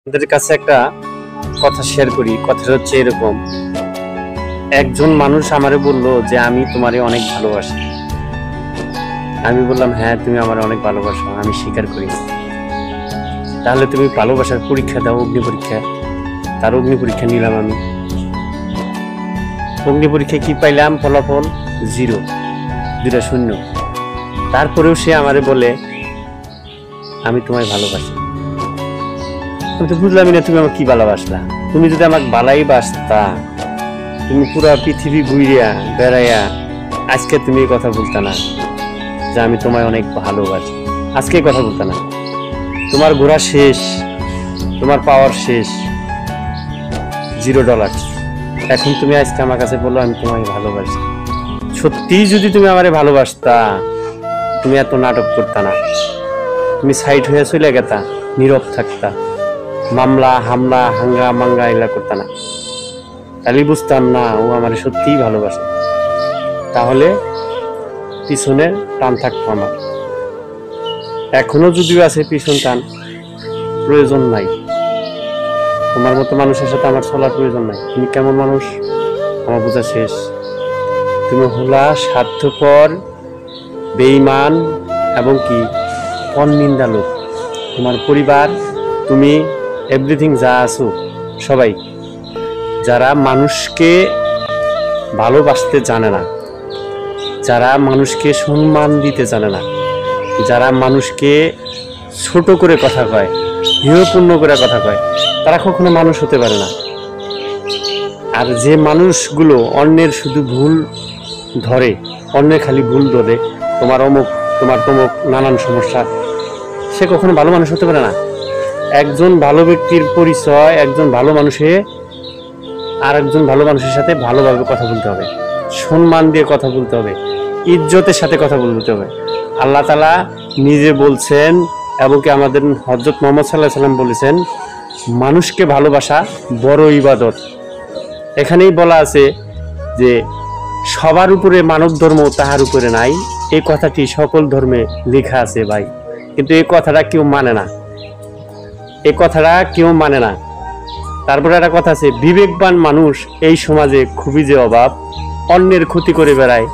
আপনাদের কাছে একটা কথা শেয়ার করি। কথাটা হচ্ছে এরকম, একজন মানুষ আমারে বলল যে আমি তোমারে অনেক ভালোবাসি। আমি বললাম হ্যাঁ, তুমি আমারে অনেক ভালোবাসো, আমি স্বীকার করি। তাহলে তুমি ভালোবাসার পরীক্ষা দাও, অগ্নি পরীক্ষা। তার অগ্নি পরীক্ষা নিলাম আমি। অগ্নি পরীক্ষায় কি পাইলাম? ফলাফল 0, 2টা 0। তারপরেও সে আমারে বলে আমি তোমায় ভালোবাসি। আমি তো বুঝলামই না তুমি আমাকে কি ভালোবাসলা। তুমি যদি আমাকে ভালাই বাসতা, তুমি পুরা পৃথিবী ঘুরিয়া বেড়াইয়া আজকে তুমি এই কথা বলতা না যে আমি তোমায় অনেক ভালোবাসি। আজকে কথা বলতা না। তোমার ঘোরা শেষ, তোমার পাওয়ার শেষ, $0। এখন তুমি আজকে আমার কাছে বললো আমি তোমায় ভালোবাসি। সত্যি যদি তুমি আমারে ভালোবাসতা, তুমি এত নাটক করতা না। তুমি সাইড হয়ে চলে গেতা, নীরব থাকতা, মামলা হামলা হাঙ্গা মাঙ্গা এগুলা করতা না। তাহলে বুঝতাম না ও আমার সত্যিই ভালোবাসে। তাহলে পিছনে টান থাকতো আমার। এখনো যদিও আছে পিছন টান, প্রয়োজন নাই। তোমার মতো মানুষের সাথে আমার চলার প্রয়োজন নাই। তুমি কেমন মানুষ আমার বোঝা শেষ। তুমি হলা স্বার্থপর, বেঈমান এবং কি পরনিন্দা লোক। তোমার পরিবার, তুমি এভরিথিং যা আছো সবাই, যারা মানুষকে ভালোবাসতে জানে না, যারা মানুষকে সম্মান দিতে জানে না, যারা মানুষকে ছোট করে কথা কয়, হেয়পূর্ণ করে কথা কয়, তারা কখনো মানুষ হতে পারে না। আর যে মানুষগুলো অন্যের শুধু ভুল ধরে, অন্যের খালি ভুল ধরে, তোমার অমুক তোমার তমুক নানান সমস্যা, সে কখনো ভালো মানুষ হতে পারে না। একজন ভালো ব্যক্তির পরিচয়, একজন ভালো মানুষে আর একজন ভালো মানুষের সাথে ভালোভাবে কথা বলতে হবে, সম্মান দিয়ে কথা বলতে হবে, ইজ্জতের সাথে কথা বলতে হবে। আল্লাহ তাআলা নিজে বলছেন এবং কি আমাদের হযরত মুহাম্মদ সাল্লাল্লাহু আলাইহি ওয়াসাল্লাম বলেছেন, মানুষকে ভালোবাসা বড় ইবাদত। এখানেই বলা আছে যে সবার উপরে মানব ধর্ম, তাহার উপরে নাই। এই কথাটি সকল ধর্মে লেখা আছে ভাই, কিন্তু এই কথাটা কেউ মানে না। এই কথাটা কেউ মানে না। তারপরে একটা কথা আছে, বিবেকবান মানুষ এই সমাজে খুবই যে অভাব, অন্যের ক্ষতি করে বেড়ায়।